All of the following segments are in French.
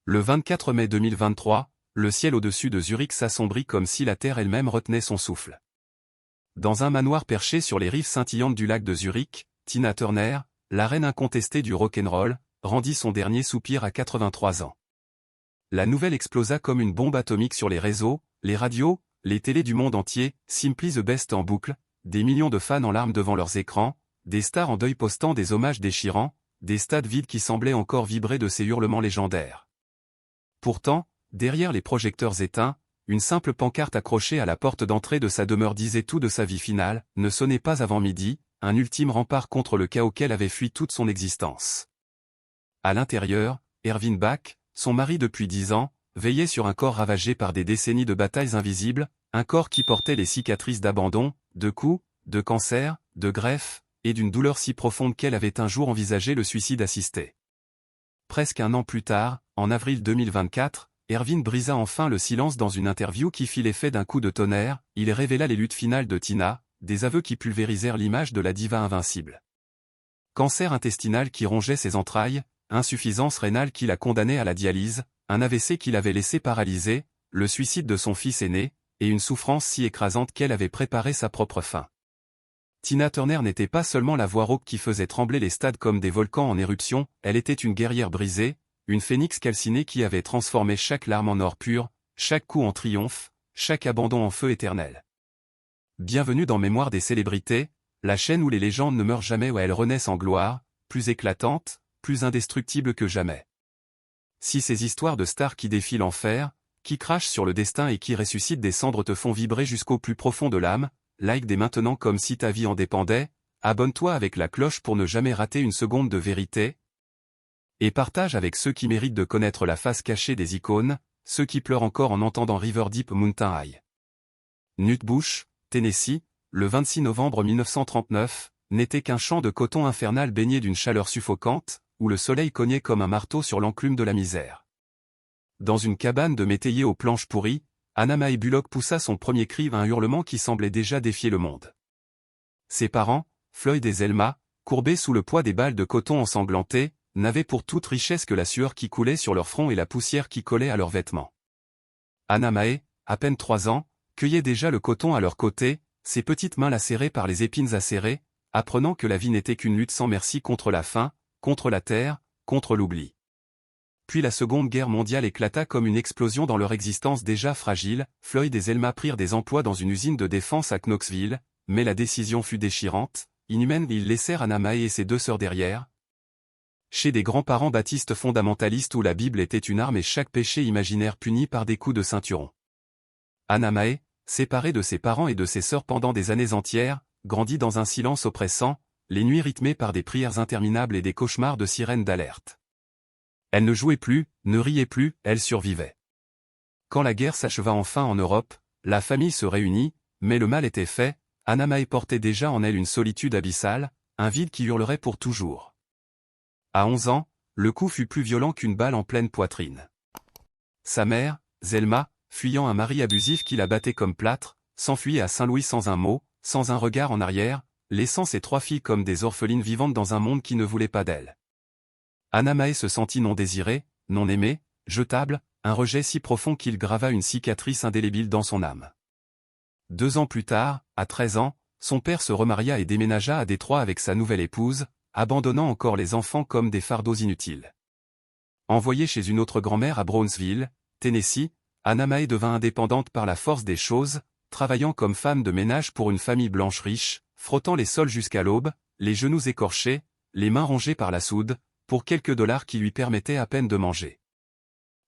Le 24 mai 2023, le ciel au-dessus de Zurich s'assombrit comme si la terre elle-même retenait son souffle. Dans un manoir perché sur les rives scintillantes du lac de Zurich, Tina Turner, la reine incontestée du rock'n'roll, rendit son dernier soupir à 83 ans. La nouvelle explosa comme une bombe atomique sur les réseaux, les radios, les télés du monde entier, Simply the Best en boucle, des millions de fans en larmes devant leurs écrans, des stars en deuil postant des hommages déchirants, des stades vides qui semblaient encore vibrer de ces hurlements légendaires. Pourtant, derrière les projecteurs éteints, une simple pancarte accrochée à la porte d'entrée de sa demeure disait tout de sa vie finale, ne sonnait pas avant midi, un ultime rempart contre le chaos auquel avait fui toute son existence. À l'intérieur, Erwin Bach, son mari depuis 10 ans, veillait sur un corps ravagé par des décennies de batailles invisibles, un corps qui portait les cicatrices d'abandon, de coups, de cancer, de greffe, et d'une douleur si profonde qu'elle avait un jour envisagé le suicide assisté. Presque un an plus tard, en avril 2024, Erwin brisa enfin le silence dans une interview qui fit l'effet d'un coup de tonnerre, il révéla les luttes finales de Tina, des aveux qui pulvérisèrent l'image de la diva invincible. Cancer intestinal qui rongeait ses entrailles, insuffisance rénale qui la condamnait à la dialyse, un AVC qui l'avait laissé paralysée, le suicide de son fils aîné, et une souffrance si écrasante qu'elle avait préparé sa propre fin. Tina Turner n'était pas seulement la voix rauque qui faisait trembler les stades comme des volcans en éruption, elle était une guerrière brisée, une phénix calcinée qui avait transformé chaque larme en or pur, chaque coup en triomphe, chaque abandon en feu éternel. Bienvenue dans Mémoire des célébrités, la chaîne où les légendes ne meurent jamais, où elles renaissent en gloire, plus éclatantes, plus indestructibles que jamais. Si ces histoires de stars qui défient l'enfer, qui crachent sur le destin et qui ressuscitent des cendres te font vibrer jusqu'au plus profond de l'âme, like dès maintenant comme si ta vie en dépendait, abonne-toi avec la cloche pour ne jamais rater une seconde de vérité, et partage avec ceux qui méritent de connaître la face cachée des icônes, ceux qui pleurent encore en entendant River Deep Mountain High. Nutbush, Tennessee, le 26 novembre 1939, n'était qu'un champ de coton infernal baigné d'une chaleur suffocante, où le soleil cognait comme un marteau sur l'enclume de la misère. Dans une cabane de métayers aux planches pourries, Anna Mae Bullock poussa son premier cri, un hurlement qui semblait déjà défier le monde. Ses parents, Floyd et Zelma, courbés sous le poids des balles de coton ensanglantées, n'avaient pour toute richesse que la sueur qui coulait sur leur front et la poussière qui collait à leurs vêtements. Anna Mae, à peine 3 ans, cueillait déjà le coton à leur côté, ses petites mains lacérées par les épines acérées, apprenant que la vie n'était qu'une lutte sans merci contre la faim, contre la terre, contre l'oubli. Puis la Seconde Guerre mondiale éclata comme une explosion dans leur existence déjà fragile, Floyd et Zelma prirent des emplois dans une usine de défense à Knoxville, mais la décision fut déchirante, inhumaine, ils laissèrent Anna Mae et ses 2 sœurs derrière. Chez des grands-parents baptistes fondamentalistes où la Bible était une arme et chaque péché imaginaire puni par des coups de ceinturon. Anna Mae, séparée de ses parents et de ses sœurs pendant des années entières, grandit dans un silence oppressant, les nuits rythmées par des prières interminables et des cauchemars de sirènes d'alerte. Elle ne jouait plus, ne riait plus, elle survivait. Quand la guerre s'acheva enfin en Europe, la famille se réunit, mais le mal était fait, Anna Mae portait déjà en elle une solitude abyssale, un vide qui hurlerait pour toujours. À 11 ans, le coup fut plus violent qu'une balle en pleine poitrine. Sa mère, Zelma, fuyant un mari abusif qui la battait comme plâtre, s'enfuyait à Saint-Louis sans un mot, sans un regard en arrière, laissant ses 3 filles comme des orphelines vivantes dans un monde qui ne voulait pas d'elles. Anna Mae se sentit non désirée, non aimée, jetable, un rejet si profond qu'il grava une cicatrice indélébile dans son âme. 2 ans plus tard, à 13 ans, son père se remaria et déménagea à Détroit avec sa nouvelle épouse, abandonnant encore les enfants comme des fardeaux inutiles. Envoyée chez une autre grand-mère à Brownsville, Tennessee, Anna Mae devint indépendante par la force des choses, travaillant comme femme de ménage pour une famille blanche riche, frottant les sols jusqu'à l'aube, les genoux écorchés, les mains rongées par la soude, pour quelques dollars qui lui permettaient à peine de manger.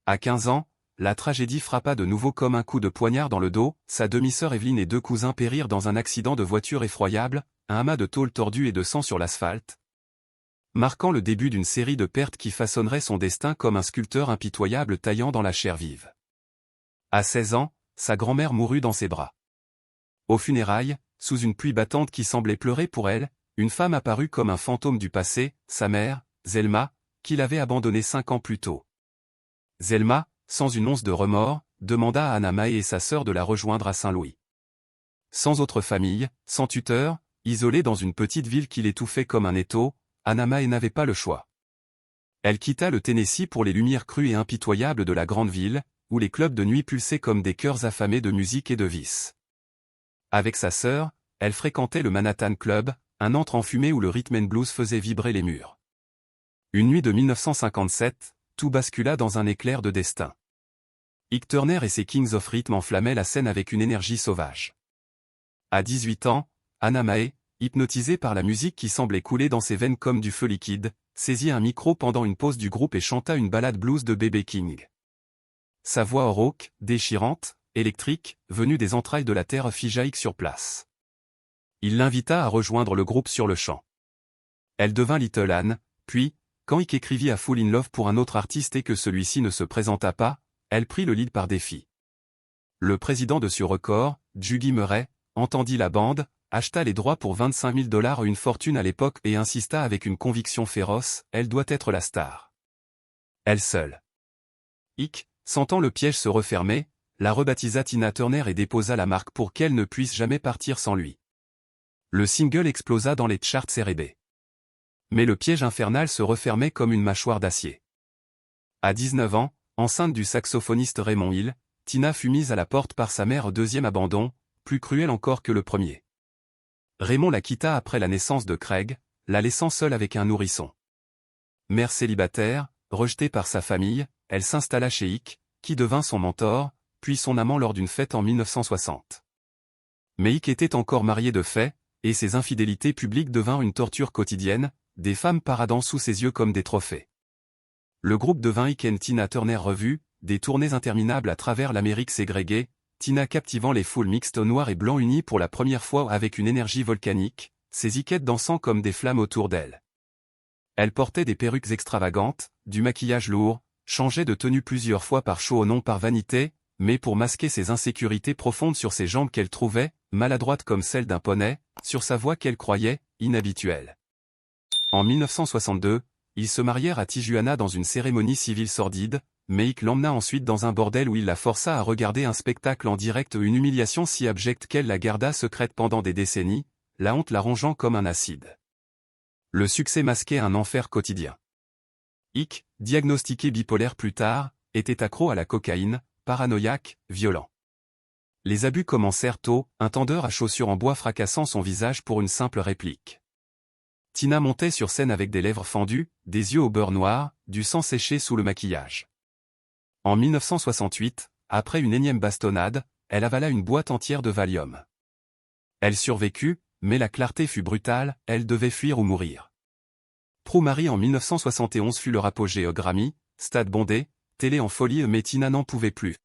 À 15 ans, la tragédie frappa de nouveau comme un coup de poignard dans le dos, sa demi-sœur Evelyn et 2 cousins périrent dans un accident de voiture effroyable, un amas de tôle tordue et de sang sur l'asphalte, marquant le début d'une série de pertes qui façonnerait son destin comme un sculpteur impitoyable taillant dans la chair vive. À 16 ans, sa grand-mère mourut dans ses bras. Aux funérailles, sous une pluie battante qui semblait pleurer pour elle, une femme apparut comme un fantôme du passé, sa mère, Zelma, qui l'avait abandonnée 5 ans plus tôt. Zelma, sans une once de remords, demanda à Anna Mae et sa sœur de la rejoindre à Saint-Louis. Sans autre famille, sans tuteur, isolée dans une petite ville qui l'étouffait comme un étau, Anna Mae n'avait pas le choix. Elle quitta le Tennessee pour les lumières crues et impitoyables de la grande ville, où les clubs de nuit pulsaient comme des cœurs affamés de musique et de vice. Avec sa sœur, elle fréquentait le Manhattan Club, un antre enfumé où le rhythm and blues faisait vibrer les murs. Une nuit de 1957, tout bascula dans un éclair de destin. Ike Turner et ses Kings of Rhythm enflammaient la scène avec une énergie sauvage. À 18 ans, Anna Mae, hypnotisée par la musique qui semblait couler dans ses veines comme du feu liquide, saisit un micro pendant une pause du groupe et chanta une ballade blues de B.B. King. Sa voix rauque, déchirante, électrique, venue des entrailles de la terre figea Ike sur place. Il l'invita à rejoindre le groupe sur le champ. Elle devint Little Anne, puis, quand Ike écrivit à Fall in Love pour un autre artiste et que celui-ci ne se présenta pas, elle prit le lead par défi. Le président de Sur Record, Juggy Murray, entendit la bande, acheta les droits pour $25 000, une fortune à l'époque, et insista avec une conviction féroce, elle doit être la star. Elle seule. Ike, sentant le piège se refermer, la rebaptisa Tina Turner et déposa la marque pour qu'elle ne puisse jamais partir sans lui. Le single explosa dans les charts R&B. Mais le piège infernal se refermait comme une mâchoire d'acier. À 19 ans, enceinte du saxophoniste Raymond Hill, Tina fut mise à la porte par sa mère, deuxième abandon, plus cruel encore que le premier. Raymond la quitta après la naissance de Craig, la laissant seule avec un nourrisson. Mère célibataire, rejetée par sa famille, elle s'installa chez Ike, qui devint son mentor, puis son amant lors d'une fête en 1960. Mais Ike était encore marié de fait, et ses infidélités publiques devinrent une torture quotidienne, des femmes paradant sous ses yeux comme des trophées. Le groupe devint Ike and Tina Turner revue, des tournées interminables à travers l'Amérique ségrégée, Tina captivant les foules mixtes noirs et blancs unies pour la première fois avec une énergie volcanique, ses Ikettes dansant comme des flammes autour d'elle. Elle portait des perruques extravagantes, du maquillage lourd, changeait de tenue plusieurs fois par show ou non par vanité, mais pour masquer ses insécurités profondes sur ses jambes qu'elle trouvait, maladroites comme celles d'un poney, sur sa voix qu'elle croyait, inhabituelle. En 1962, ils se marièrent à Tijuana dans une cérémonie civile sordide, mais Ike l'emmena ensuite dans un bordel où il la força à regarder un spectacle en direct, une humiliation si abjecte qu'elle la garda secrète pendant des décennies, la honte la rongeant comme un acide. Le succès masquait un enfer quotidien. Ike, diagnostiqué bipolaire plus tard, était accro à la cocaïne, paranoïaque, violent. Les abus commencèrent tôt, un tendeur à chaussures en bois fracassant son visage pour une simple réplique. Tina montait sur scène avec des lèvres fendues, des yeux au beurre noir, du sang séché sous le maquillage. En 1968, après une énième bastonnade, elle avala une boîte entière de Valium. Elle survécut, mais la clarté fut brutale, elle devait fuir ou mourir. Prue Marie en 1971 fut leur apogée au Grammy, stade bondé, télé en folie, mais Tina n'en pouvait plus.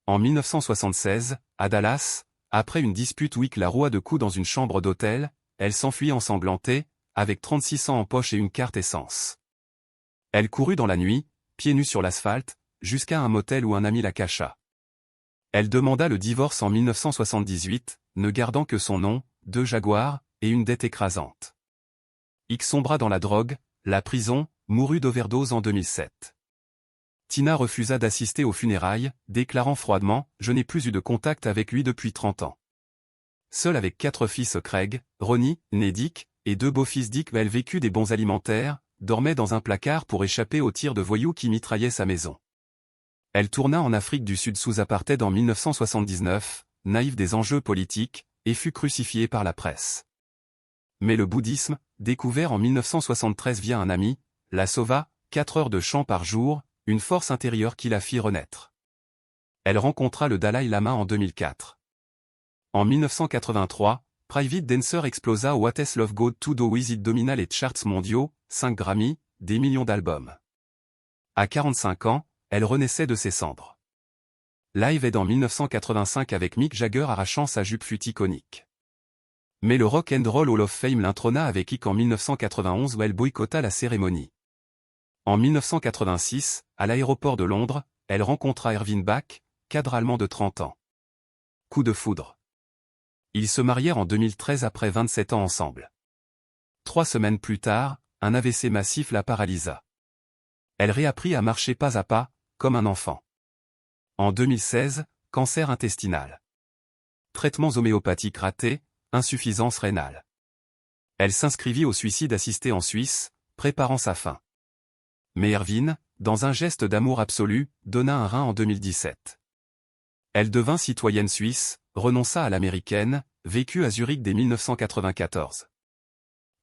En 1976, à Dallas, après une dispute où Ike la roua de coups dans une chambre d'hôtel, elle s'enfuit ensanglantée, avec 36 cents en poche et une carte essence. Elle courut dans la nuit, pieds nus sur l'asphalte, jusqu'à un motel où un ami la cacha. Elle demanda le divorce en 1978, ne gardant que son nom, 2 jaguars, et une dette écrasante. Ike sombra dans la drogue, la prison, mourut d'overdose en 2007. Tina refusa d'assister aux funérailles, déclarant froidement « Je n'ai plus eu de contact avec lui depuis 30 ans ». Seule avec 4 fils Craig, Ronnie, né Dick, et 2 beaux-fils Dick, elle vécut des bons alimentaires, dormait dans un placard pour échapper aux tirs de voyous qui mitraillaient sa maison. Elle tourna en Afrique du Sud sous apartheid en 1979, naïve des enjeux politiques, et fut crucifiée par la presse. Mais le bouddhisme, découvert en 1973 via un ami, la sauva, 4 heures de chant par jour, une force intérieure qui la fit renaître. Elle rencontra le Dalai Lama en 2004. En 1983, Private Dancer explosa What Has Love Got to Do With It, domina les charts mondiaux, 5 Grammy, des millions d'albums. À 45 ans, elle renaissait de ses cendres. Live Aid en 1985 avec Mick Jagger arrachant sa jupe fut iconique. Mais le Rock and Roll Hall of Fame l'introna avec Ike en 1991 où elle boycotta la cérémonie. En 1986, à l'aéroport de Londres, elle rencontra Ervin Bach, cadre allemand de 30 ans. Coup de foudre. Ils se marièrent en 2013 après 27 ans ensemble. 3 semaines plus tard, un AVC massif la paralysa. Elle réapprit à marcher pas à pas, comme un enfant. En 2016, cancer intestinal. Traitements homéopathiques ratés, insuffisance rénale. Elle s'inscrivit au suicide assisté en Suisse, préparant sa fin. Mais Erwin, dans un geste d'amour absolu, donna un rein en 2017. Elle devint citoyenne suisse, renonça à l'américaine, vécut à Zurich dès 1994.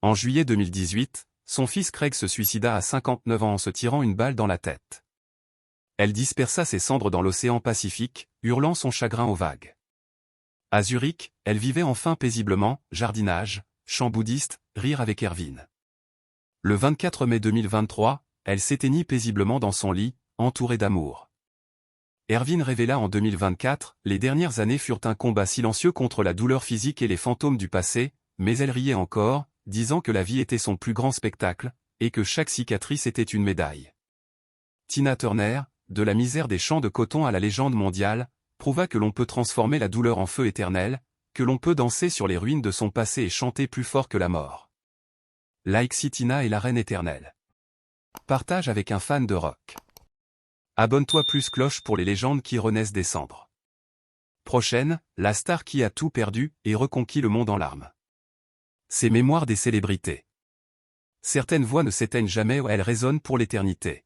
En juillet 2018, son fils Craig se suicida à 59 ans en se tirant une balle dans la tête. Elle dispersa ses cendres dans l'océan Pacifique, hurlant son chagrin aux vagues. À Zurich, elle vivait enfin paisiblement, jardinage, chant bouddhiste, rire avec Erwin. Le 24 mai 2023, elle s'éteignit paisiblement dans son lit, entourée d'amour. Erwin révéla en 2024, les dernières années furent un combat silencieux contre la douleur physique et les fantômes du passé, mais elle riait encore, disant que la vie était son plus grand spectacle, et que chaque cicatrice était une médaille. Tina Turner, de la misère des champs de coton à la légende mondiale, prouva que l'on peut transformer la douleur en feu éternel, que l'on peut danser sur les ruines de son passé et chanter plus fort que la mort. Like si Tina est la reine éternelle. Partage avec un fan de rock. Abonne-toi plus cloche pour les légendes qui renaissent des cendres. Prochaine, la star qui a tout perdu et reconquis le monde en larmes. Ces mémoires des célébrités. Certaines voix ne s'éteignent jamais ou elles résonnent pour l'éternité.